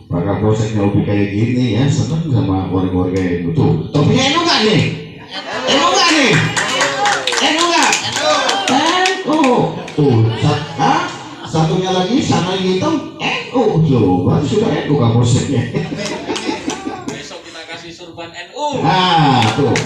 Para polseknya lebih kayak gini ya, seneng sama warga-warga yang butuh. Topinya enak nggak nih? Enak nggak nih? Enak nggak? Tuh, satunya lagi sana yang hitam, loh, berarti sudah NU kapolseknya. Besok kita kasih surban NU. Tuh.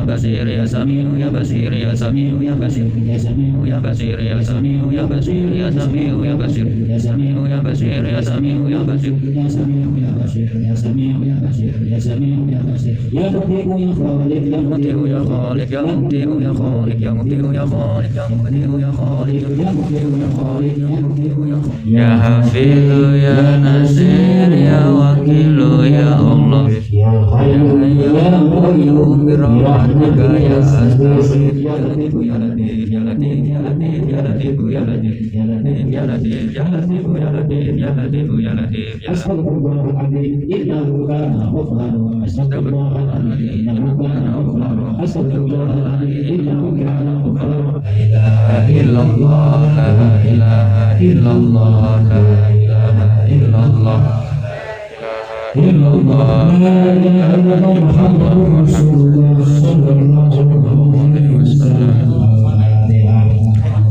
Basir ya Samiu ya Basir ya Samiu ya Basir ya Samiu ya Basir ya Samiu ya Basir ya Samiu ya Basir ya Samiu ya Basir ya Samiu ya Basir ya Samiu ya Basir ya Samiu ya Basir ya Samiu ya Basir ya Mutiu ya Khalik ya Mutiu ya Khalik ya Mutiu ya Khalik ya Mutiu ya Khalik ya Mutiu ya Khalik ya Mutiu ya Khalik ya Mutiu ya Khalik ya Hafizu ya Nasir ya Wakilu ya Allah ya Hayyu ya Qayyum bi rahmatika ya Astaghfir ya Latif ya Latif ya Latif ya Latif ya Latif ya Latif ya Latif ya Latif ya Latif ya Latif ya Latif ya Latif ya Astaghfirullahaladzim innahu kana ghaffara Astaghfirullahaladzim innahu kana ghaffara Astaghfirullahaladzim innahu kana ghaffara La ilaha illallah la ilaha illallah la ilaha illallah illallah la ilaha illallah Muhammadur Rasulullah sallallahu alaihi wasallam.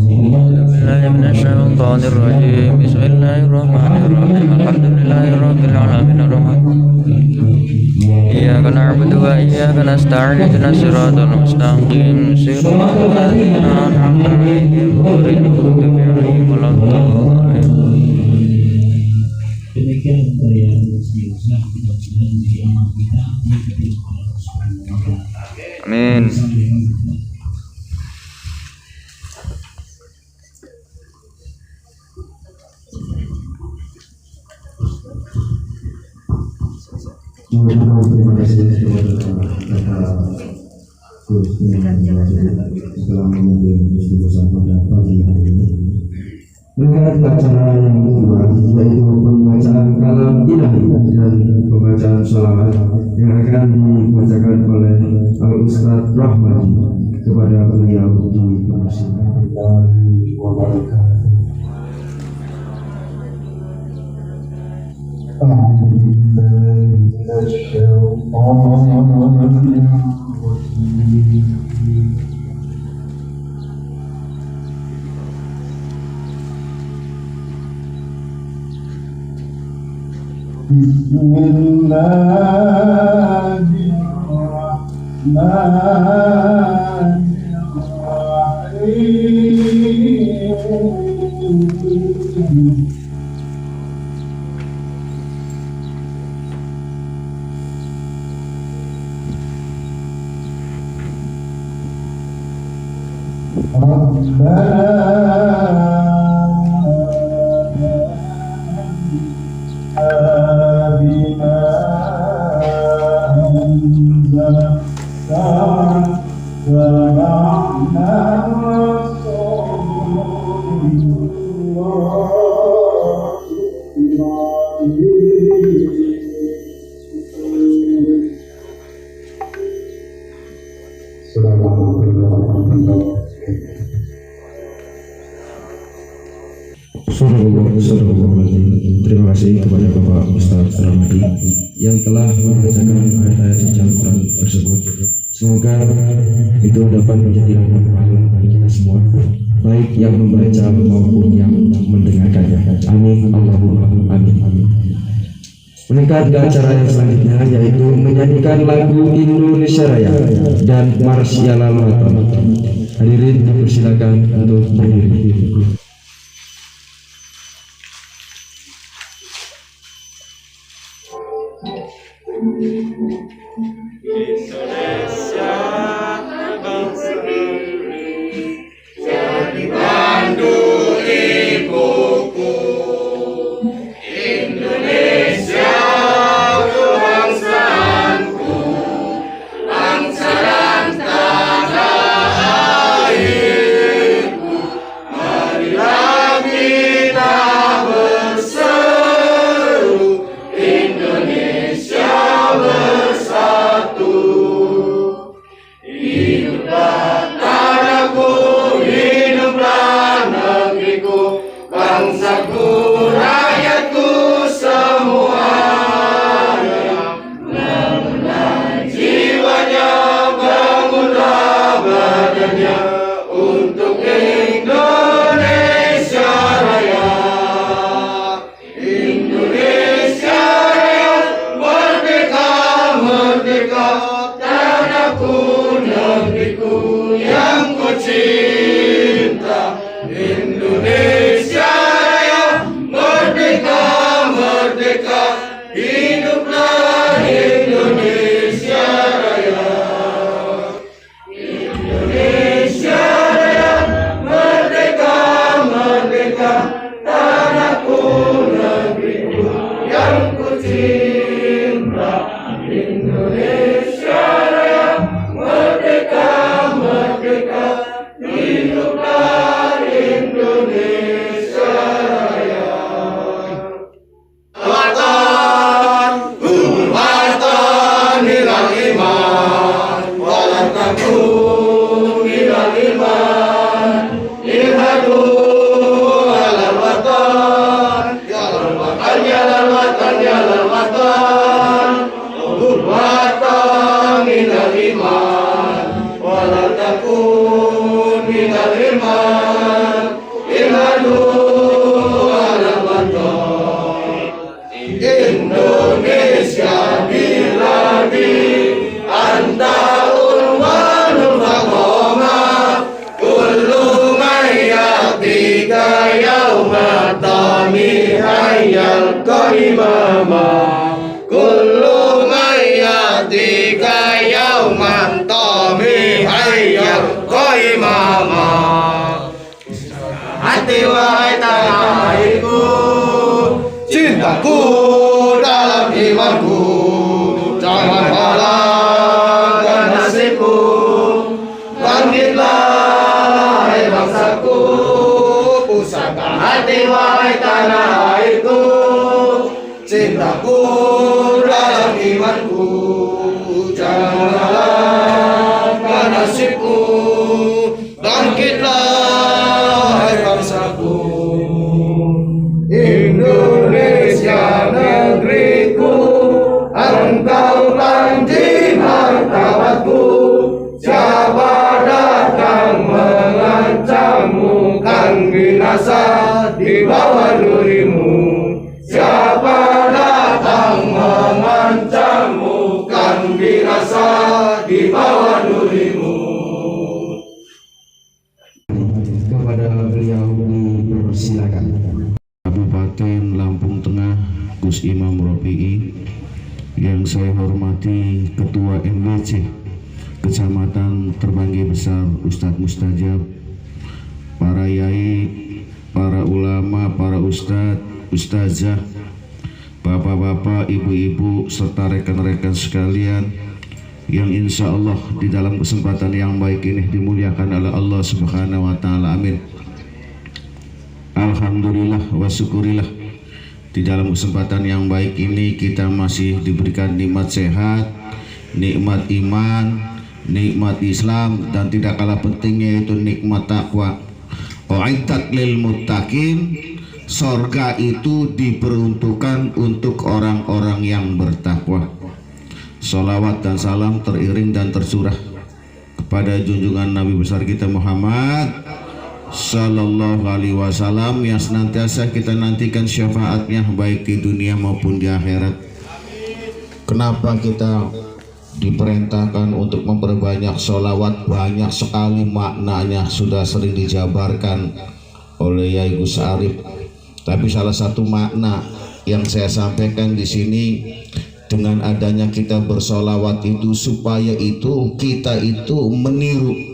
Bismillahirrahmanirrahim. Bismillahirrahmanirrahim. Alhamdulillahirabbil alamin arrahmanir Iyyaka na'budu wa iyyaka nasta'in ihdinas siratal mustaqim siratal ladzina an'amta 'alaihim ghairil maghdubi 'alaihim waladdallin. Demikian yang bisa mudah-mudahan di amal kita diikuti Allah Subhanahu wa taala. Amin. Terima kasih kepada Gus setelah memimpin diskusi pada pagi hari ini. Berkat acara yang kedua yaitu pembacaan kalam ilahi dan pembacaan sholawat yang akan dibacakan oleh Al Ustaz Rahmadi kepada beliau di persidangan wabarakatuh. Bismillahirrahmanirrahim. Terima kasih kepada Bapak Ustaz Rahmadi yang telah membacakan ayat-ayat suci Al-Quran tersebut. Semoga itu dapat menjadi pahala bagi kita semua, baik yang membaca maupun yang mendengarkannya. Amin Allahumma amin. Meningkat ke acara yang selanjutnya, yaitu menyanyikan lagu Indonesia Raya dan Marsya Lalawatan. Hadirin dipersilakan untuk berdiri. Indonesia bangsa jadi pandu ibuku. Indonesia kebangsaanku, bangsa dan tanah airku. Mari umatku, rakyatku semuanya. Bangunlah jiwanya, bangunlah badannya untuk Indonesia Raya. Indonesia Raya, merdeka, merdeka, tanahku, negeriku yang ku cinta. Indonesia Raya, merdeka, merdeka, hiduplah Indonesia Raya. Indonesia Raya, merdeka, merdeka, tanahku, negeriku yang ku cinta. Indonesia Raya, merdeka, merdeka, hiduplah Indonesia Raya. Watan, watan, nilai iman, walau takut nilai iman, irhadu alal watan, jalal watan, jalal watan, jalal watan, watan, nilai iman, walau takut nilai iman, irhadu alal watan. Indonesia biladi anta unwanul faqoma kullu mayyatika yawma tami hayyal qaimama kullu mayyatika yawma tami hayyal qaimama. Hati wahai tanah airku, cintaku dalam imanku, jangan halangkan nasibku. Bangkitlah hai bangsaku, pusaka hati wahai tanah airku, cintaku dalam imanku, jangan halangkan nasibku. Bangkitlah hai bangsaku. Indonesia negeriku, engkau panji martabatku. Siapa datang mengancammu, kan binasa di bawah durimu. Siapa datang mengancammu, kan binasa di bawah durimu. Kepada beliau dipersilakan. Kabupaten Lampung Tengah Gus Imam Rofi'i, yang saya hormati Ketua MWC Kecamatan Terbanggi Besar Ustadz Mustajab, para yai, para ulama, para ustadz, ustazah, bapak-bapak, ibu-ibu, serta rekan-rekan sekalian yang insya Allah di dalam kesempatan yang baik ini dimuliakan oleh Allah Subhanahu wa Ta'ala. Amin. Alhamdulillah wa syukurillah, di dalam kesempatan yang baik ini kita masih diberikan nikmat sehat, nikmat iman, nikmat Islam, dan tidak kalah pentingnya yaitu nikmat takwa. U'iddat lil muttaqin, sorga itu diperuntukkan untuk orang-orang yang bertakwa. Salawat dan salam teriring dan tercurah kepada junjungan Nabi besar kita Muhammad Sallallahu Alaihi Wasallam, yang senantiasa kita nantikan syafaatnya baik di dunia maupun di akhirat. Kenapa kita diperintahkan untuk memperbanyak sholawat? Banyak sekali maknanya, sudah sering dijabarkan oleh Yai Gus Arif. Tapi salah satu makna yang saya sampaikan di sini, dengan adanya kita bersolawat itu supaya itu kita itu meniru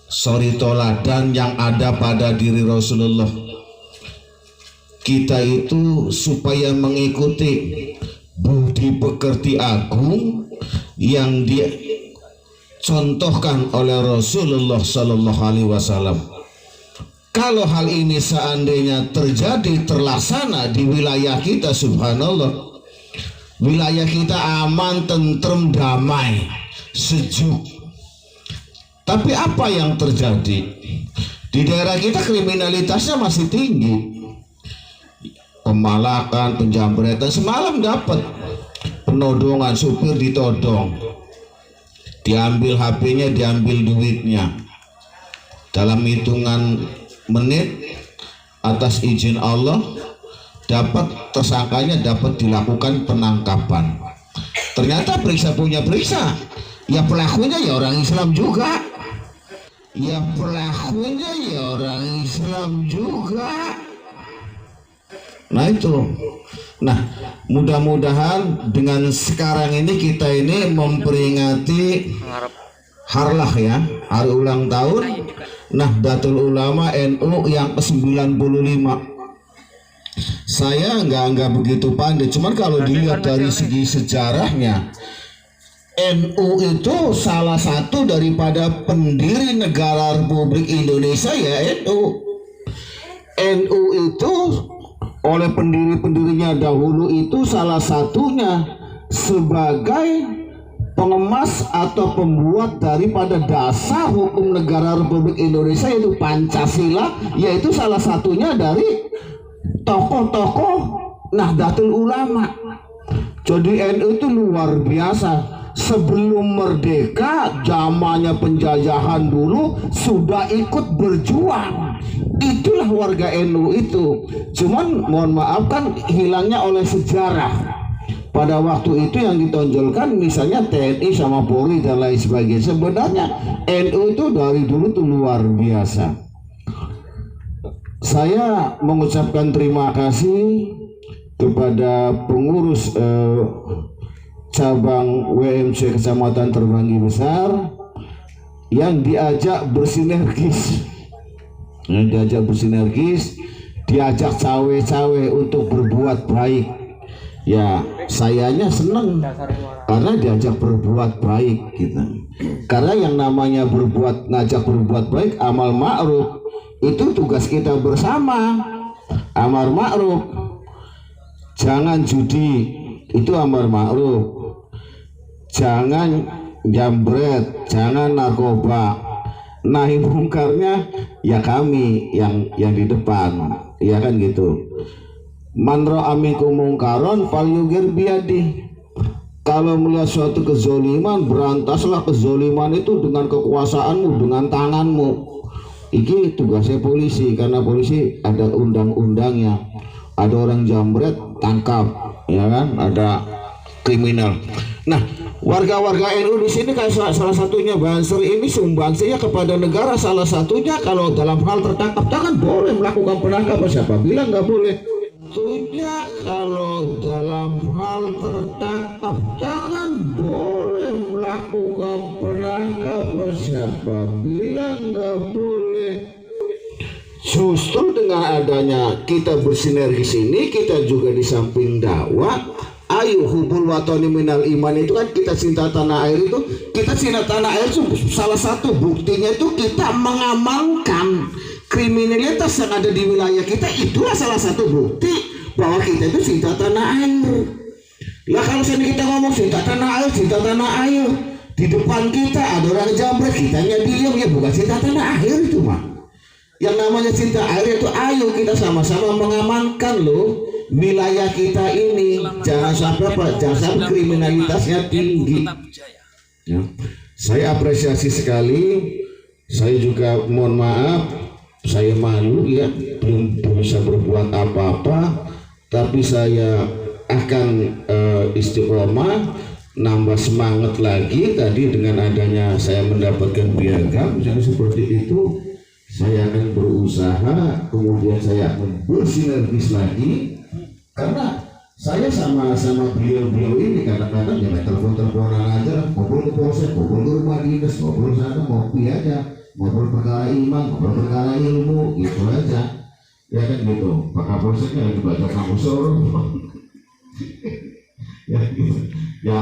suri toladan yang ada pada diri Rasulullah. Kita itu supaya mengikuti budi pekerti agung yang dicontohkan oleh Rasulullah Sallallahu Alaihi Wasallam. Kalau hal ini seandainya terjadi, terlaksana di wilayah kita, subhanallah, wilayah kita aman, tentrem, damai, sejuk. Tapi apa yang terjadi? Di daerah kita kriminalitasnya masih tinggi. pemalakan, penjambretan. Semalam dapat penodongan, supir ditodong, diambil HP-nya, diambil duitnya. Dalam hitungan menit atas izin Allah dapat tersangkanya, dapat dilakukan penangkapan. Ternyata periksa punya periksa, ya pelakunya ya orang Islam juga. Ya pelakunya ya orang Islam juga. Nah itu. Nah, mudah-mudahan dengan sekarang ini kita ini memperingati harlah ya, hari ulang tahun Nahdlatul Ulama NU yang ke-95. Saya nggak begitu pandai, cuman kalau dilihat dari segi sejarahnya, NU itu salah satu daripada pendiri negara Republik Indonesia ya NU. NU itu oleh pendiri-pendirinya dahulu itu salah satunya sebagai pengemas atau pembuat daripada dasar hukum negara Republik Indonesia, yaitu Pancasila, yaitu salah satunya dari tokoh-tokoh Nahdlatul Ulama. Jadi NU itu luar biasa. Sebelum merdeka, zamannya penjajahan dulu sudah ikut berjuang. Itulah warga NU itu. Cuman mohon maaf kan hilangnya oleh sejarah. Pada waktu itu yang ditonjolkan misalnya TNI sama Polri dan lain sebagainya. Sebenarnya NU itu dari dulu tuh luar biasa. Saya mengucapkan terima kasih kepada pengurus cabang WMC Kecamatan Terbanggi Besar yang diajak bersinergis, diajak cawe-cawe untuk berbuat baik. Ya sayanya senang karena diajak berbuat baik gitu. Karena yang namanya ngajak berbuat baik, amal ma'ruf, itu tugas kita bersama. Amar ma'ruf, jangan judi, itu amar ma'ruf. Jangan jambret, jangan narkoba. Nahi mungkarnya ya kami yang di depan, ya kan gitu. Man ra'a minkum mungkaron falyugir biyadi. Kalau melihat suatu kezoliman, berantaslah kezoliman itu dengan kekuasaanmu, dengan tanganmu. Ini tugasnya polisi, karena polisi ada undang-undangnya. Ada orang jambret, tangkap, ya kan? Ada kriminal. Nah, warga-warga NU di sini kan salah satunya Banser ini sumbangsinya kepada negara, salah satunya kalau dalam hal tertangkap jangan boleh melakukan penangkapan. Siapa bilang nggak boleh? Tentunya kalau dalam hal tertangkap jangan boleh melakukan penangkapan. Siapa bilang nggak boleh? Justru dengan adanya kita bersinergis ini, kita juga di samping dakwah, ayo hubul watoni minal iman, itu kan kita cinta tanah air, itu kita cinta tanah air itu salah satu buktinya itu kita mengamankan kriminalitas yang ada di wilayah kita. Itulah salah satu bukti bahwa kita itu cinta tanah air. Lah kalau sini kita ngomong cinta tanah air, di depan kita ada orang jambret, kitanya diam, ya bukan cinta tanah air itu mah. Yang namanya cinta air itu ayo kita sama-sama mengamankan loh wilayah kita ini. Jangan sampai kriminalitasnya tinggi ya. Saya apresiasi sekali. Saya juga mohon maaf, saya malu ya, belum bisa berbuat apa-apa, tapi saya akan istiqomah, nambah semangat lagi. Tadi dengan adanya saya mendapatkan piagam, misalnya seperti itu, saya akan berusaha, kemudian saya akan bersinergis lagi. Karena saya sama beliau-beliau ini kadang-kadang ya telepon-teleponan aja, ngobrol ke polsek, ngobrol ke rumah dinas, ngobrol sana, ngopi aja, ngobrol perkara iman, ngobrol perkara ilmu, gitu aja, ya kan gitu. Pak Kapolseknya lagi baca kamusor, ya gitu. Ya,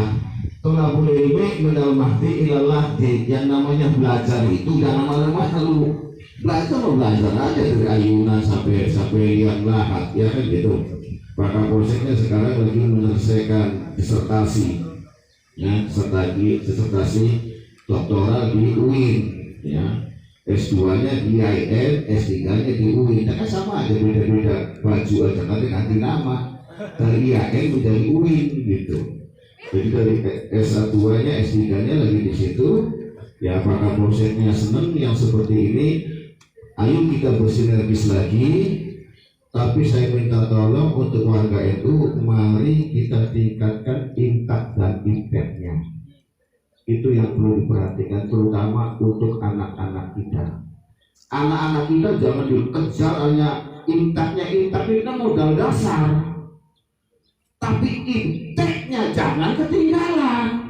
tolabul ilmi minal mahdi ilallah. Yang namanya belajar itu jangan malu-malu. Belajar aja dari ayunan sampai yang lahat, ya kan gitu. Pak Kapolseknya sekarang lagi menyelesaikan disertasi, ya, disertasi doktoral di UIN, ya. S2-nya di IAIN, S3-nya di UIN. Nah, kan sama aja, beda-beda baju aja, nanti ganti nama. Dari IAIN menjadi UIN gitu. Jadi dari S1-nya, S3-nya lagi di situ. Ya apakah prosesnya senang yang seperti ini? Ayo kita bersinergis lagi. Tapi saya minta tolong untuk warga itu, mari kita tingkatkan intak dan impactnya. Itu yang perlu diperhatikan, terutama untuk anak-anak kita. Anak-anak kita jangan dikejar hanya intaknya. Intak itu kan modal dasar, tapi impactnya jangan ketinggalan.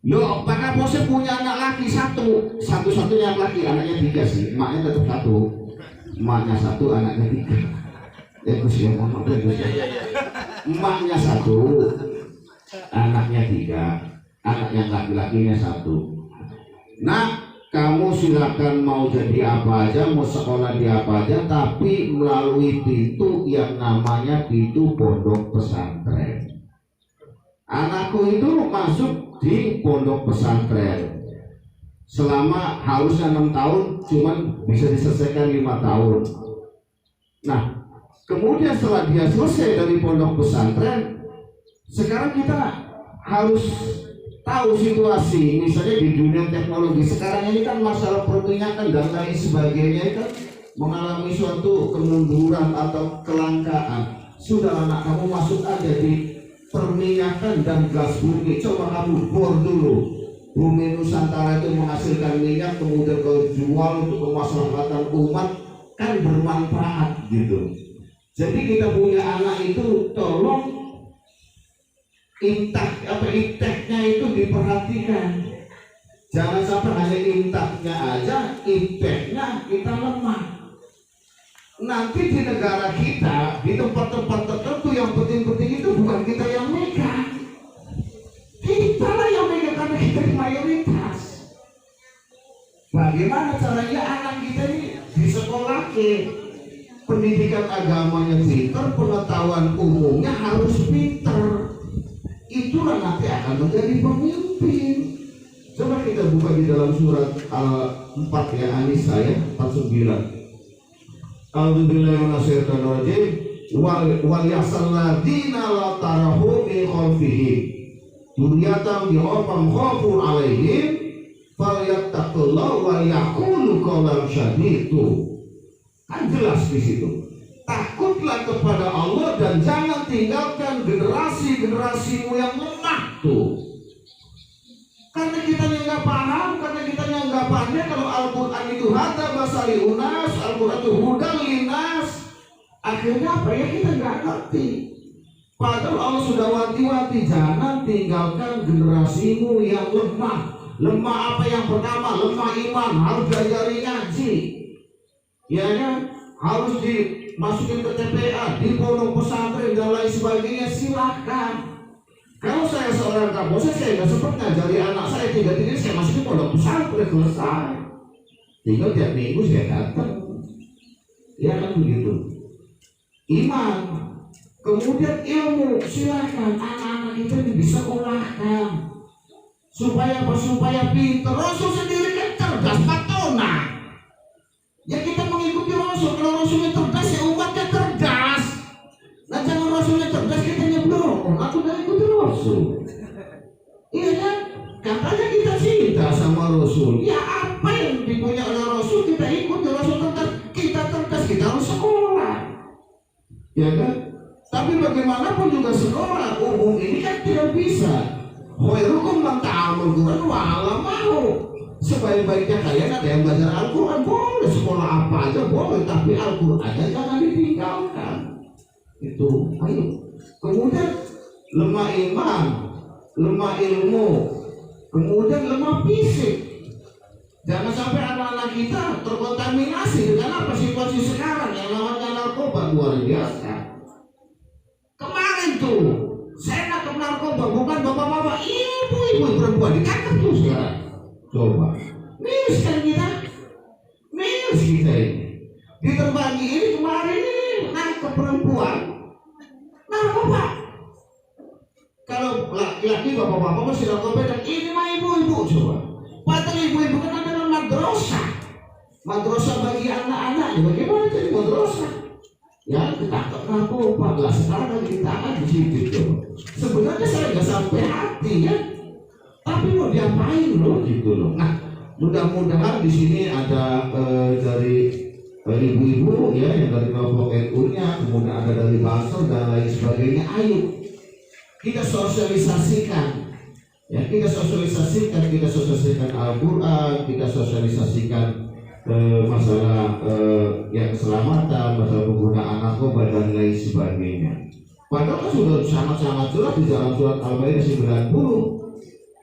Loh, Pak Kapolsek punya anak laki satu-satunya laki, anaknya 3 sih, emaknya tetap 1, emaknya 1, anaknya 3. Emaknya 1, anaknya 3. Anak yang laki-lakinya 1. Nah, kamu silakan mau jadi apa aja, mau sekolah di apa aja, tapi melalui pintu yang namanya pintu pondok pesantren. Anakku itu masuk di pondok pesantren selama harusnya 6 tahun, cuman bisa diselesaikan 5 tahun. Nah, kemudian setelah dia selesai dari pondok pesantren, sekarang kita harus tahu situasi, misalnya di dunia teknologi sekarang ini kan masalah perminyakan dan lain sebagainya kan mengalami suatu kemunduran atau kelangkaan. Sudah, anak kamu masuk aja di perminyakan dan gas bumi, coba kamu bor dulu. Bumi Nusantara itu menghasilkan minyak, kemudian kau jual untuk kemaslahatan umat, kan bermanfaat gitu. Jadi kita punya anak itu tolong intaknya itu diperhatikan. Jangan sampai hanya intaknya aja, impactnya kita lemah. Nanti di negara kita, di tempat-tempat tertentu yang penting-penting itu bukan kita yang megang, kita lah yang megang karena kita mayoritas. Bagaimana caranya anak kita ini di sekolah pendidikan agamanya pinter, pengetahuan umumnya harus pinter. Itulah nanti akan menjadi pemimpin. Coba kita buka di dalam surat Al-4 ya, An-Nisa ya, 49. A'udzubillahiminasyaitonirrajim. Wal yasalladina la tarahu min khalfihim duriyatan bi'afam khafun alaihim falyattaqullah wa yaqulu qawlan syadidu. Kan jelas di situ. Takutlah kepada Allah dan jangan tinggalkan generasi-generasimu yang lemah tuh. Karena kita nggak paham, karena kita nggak pandai kalau Al-Quran itu hata basari unas, Al-Quran itu hudan linas. Akhirnya apa ya, kita nggak ngerti. Padahal Allah sudah wanti-wanti, jangan tinggalkan generasimu yang lemah. Lemah apa yang pertama? Lemah iman, harus diajari ngaji. Ya kan? Harus dimasukin ke TPA, di pondok pesantren dan lain sebagainya, silakan. Kalau saya seorang kapolsek, saya nggak sempat ngajari anak saya 3 saya masukin pondok pesantren, selesai. Tinggal tiap minggu saya datang. Ya kan begitu. Iman, kemudian ilmu, silakan anak-anak kita bisa olahkan. Supaya apa? Supaya pintar. Rasul sendiri kan cerdas, patona. Ya kita mengikuti Rasul. Kalau Rasulnya cerdas, ya umatnya cerdas. Nah jangan Rasulnya cerdas, kita nyeblong. Aku udah ikuti Rasul. Iya kan? Katanya kita cinta sama Rasul. Ya apa yang dipunya oleh Rasul kita ikuti. Rasul cerdas, kita cerdas, kita harus sekolah. Ya kan? Tapi bagaimanapun juga sekolah umum ini kan tidak bisa. Khairukum man ta'amul Quran wa 'allamahu. Sebaik-baiknya kalian ada yang belajar Al-Quran, boleh sekolah apa aja boleh, tapi Al-Quran aja jangan ditinggalkan. Itu, ayo. Kemudian lemah iman, lemah ilmu, kemudian lemah fisik. Jangan sampai anak-anak kita terkontaminasi dengan apa situasi sekarang yang namanya narkoba luar biasa. Kemarin tuh saya nangkep narkoba, bukan bapak-bapak, ibu-ibu perempuan ditangkap tuh sekarang. Coba, miris kan kita, miris kita ini. Diterbagi ini kemarin ini nangkep perempuan, narkoba. Kalau laki-laki bapak-bapak masih narkoba, dan ini mah ibu-ibu coba. Padahal ibu-ibu kan ada dalam madrasah, madrasah bagi anak-anak, bagaimana jadi madrasah? Ya ketangkap narkoba lah, sekarang lagi tangan di situ. Sebenarnya saya nggak sampai hati ya, tapi mau diapain loh gitu loh. Nah, mudah-mudahan di sini ada dari ibu-ibu ya yang dari kelompok NU-nya, kemudian ada dari Bansor dan lain sebagainya. Ayo kita sosialisasikan. Ya, kita sosialisasikan Al-Quran, kita sosialisasikan masalah yang keselamatan, masalah penggunaan narkoba dan lain sebagainya. Padahal kan sudah sangat-sangat jelas di dalam surat Al-Maidah 90,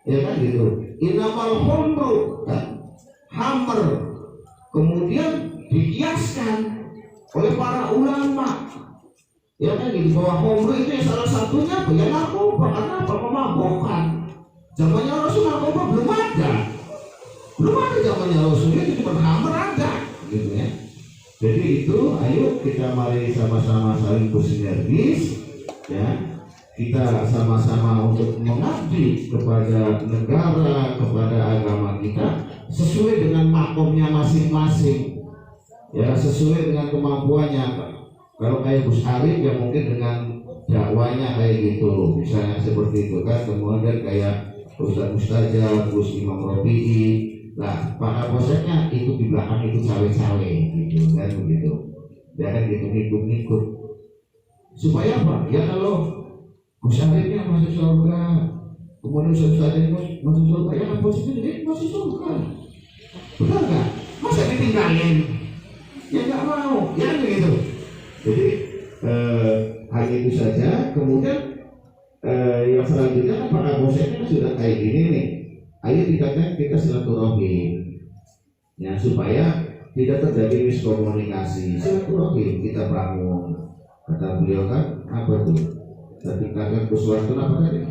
ya kan gitu. Innamal khamru, hammer, kemudian dikiaskan oleh para ulama, ya kan gitu, bahwa khamru itu salah satunya apa? Ya narkoba, karena apa? Memabokkan. Zamannya Rasul narkoba belum ada zamannya Rasul, itu cuma hammer ada gitu ya. Jadi itu ayo kita mari sama-sama saling bersinergis ya, kita sama-sama untuk mengabdi kepada negara, kepada agama kita sesuai dengan makomnya masing-masing ya, sesuai dengan kemampuannya. Kalau kayak Gus Arif ya mungkin dengan dakwanya kayak gitu misalnya seperti itu kan, kemudian kayak Ustaz-Ustazah, Gus Imam Robi'i. Nah, para bosannya itu di belakang itu cawe-cawe gitu kan begitu. Ya kan gitu ngikut-ngikut. Supaya apa? Ya kalau Gus Arifnya masuk surga, kemudian Ustaz-Ustaznya masuk surga, ya kan posisinya dia masuk surga. Benar nggak? Masa ditinggalin? Ya nggak mau, ya kan begitu. Jadi hanya itu saja. Kemudian yang selanjutnya kan para bosannya sudah kayak gini nih. Ayo kita silaturahmi ya, supaya tidak terjadi miskomunikasi. Silaturahmi kita bangun, kata beliau kan apa tuh tadi kakak Kuswarto apa tadi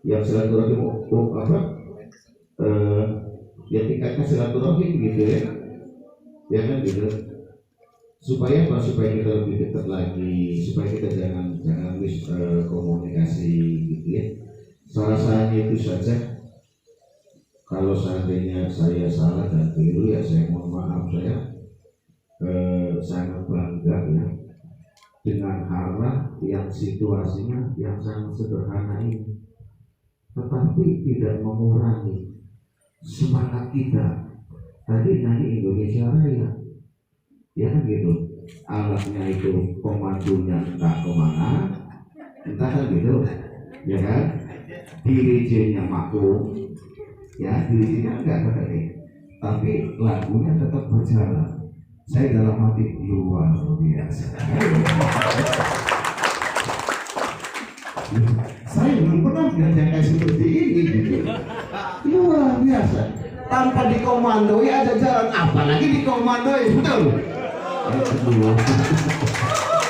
yang silaturahmi ya tingkatkan silaturahmi gitu ya kan gitu, supaya apa? Supaya kita lebih dekat lagi, supaya kita jangan miskomunikasi gitu ya. Salah satunya itu saja. Kalau seandainya saya salah dan keliru ya saya mohon maaf. Saya sangat bangga ya dengan arah yang situasinya yang sangat sederhana ini, tetapi tidak mengurangi semangat kita. Tadi nyanyi Indonesia Raya ya kan gitu, alatnya itu pemandunya entah kemana, entah kan gitu ya kan, dirijennya maklum ya, dirinya enggak tadi, tapi lagunya tetap berjalan. Saya dalam hati luar biasa. Saya belum pernah melihat yang kayak seperti ini gitu. Luar biasa. Tanpa dikomandoi aja jalan, apalagi dikomandoi, betul?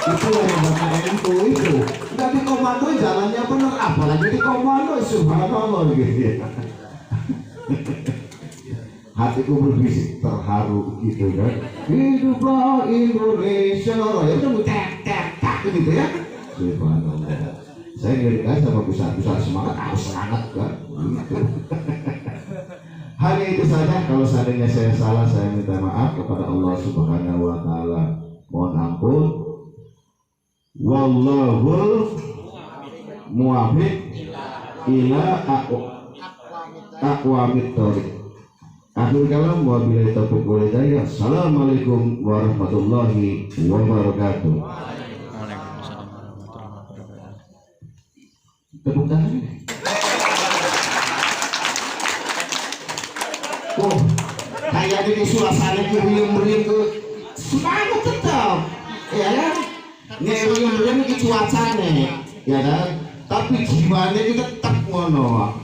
Itu yang bapak NU itu nggak dikomandoi jalannya benar, apalagi dikomandoi, subhanallah gitu. Hatiku berbisik terharu gitu kan, hiduplah Indonesia Raya, itu tek gitu ya. Subhanallah, saya ngelirik aja sama besar semangat, harus semangat kan gitu. Hanya itu saja. Kalau seandainya saya salah, saya minta maaf kepada Allah Subhanahu wa Ta'ala, mohon ampun. Wallahul muwaffiq ila aqwamit thoriq. Akhir kalam wa billahi taufiq wal hidayah. Assalamualaikum warahmatullahi wabarakatuh. Waalaikumsalam warahmatullahi wabarakatuh. Tepuk tangan. Oh, kayak ini suasana meriung-meriung ke semangat tetap, ya kan? Meriung-meriung ke cuacanya, ya kan? Tapi jiwanya kita tetap ngono,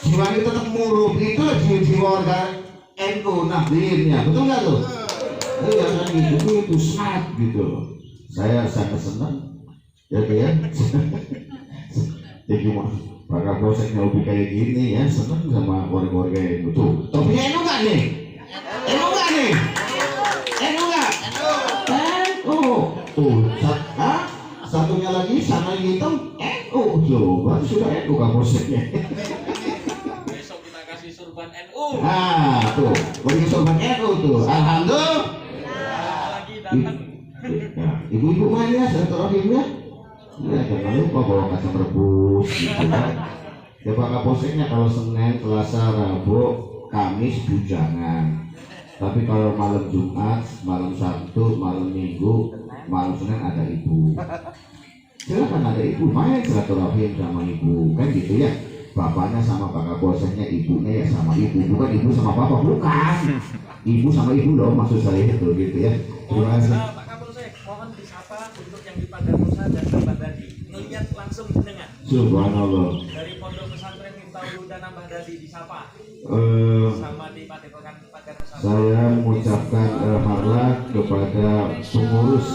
jiwanya tetap murub. Itu jiwa warga NU Nahdlinnya, betul nggak tuh? Iya kan itu sangat gitu. Saya sangat senang, ya kayak. Jadi Pak Kapolseknya lebih kayak gini ya, senang sama warga-warga yang betul. Topinya NU nggak nih? NU nggak nih? NU nggak? NU. Tuh, satunya lagi sana hitam NU. Loh, baru sudah NU Kapolseknya. Besok kita kasih surban NU. Nah, tuh, bagi sobat NU tuh. Alhamdulillah. Ibu-ibu main ya, silaturahim ya. Ya, jangan lupa bawa kacang rebus gitu kan. Ya Pak Kapolseknya kalau Senin, Selasa, Rabu, Kamis bujangan. Tapi kalau malam Jumat, malam Sabtu, malam Minggu, malam Senin ada ibu. Silakan ada ibu main silaturahim sama ibu kan gitu ya. Bapaknya sama Pak Kapolseknya, ibunya ya sama ibu, bukan ibu sama bapak, bukan. Ibu sama ibu loh maksud saya itu gitu ya. Terima kasih. Pak Kapolsek, mohon disapa untuk yang di Padanusa dan Tambah Dadi. Ngelihat langsung dengan. Subhanallah. Dari Pondok Pesantren Miftahul Huda Nambah Dadi disapa. Sama di Padepokan Padanusa. Saya mengucapkan harlah kepada pengurus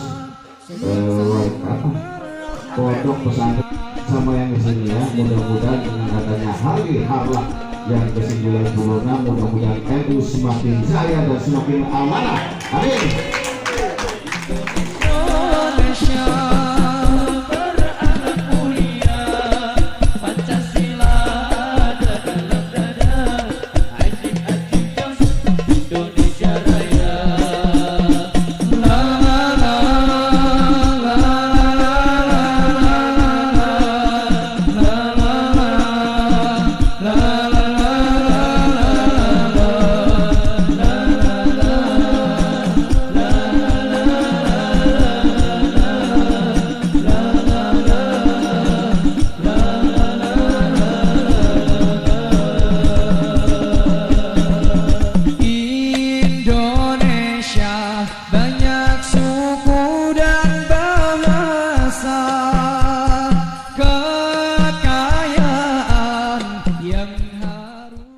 pondok pesantren sama yang di sini ya. Mudah-mudahan dengan adanya hari harlah yang ke-96 mudah-mudahan NU semakin jaya dan semakin amanah. Amin.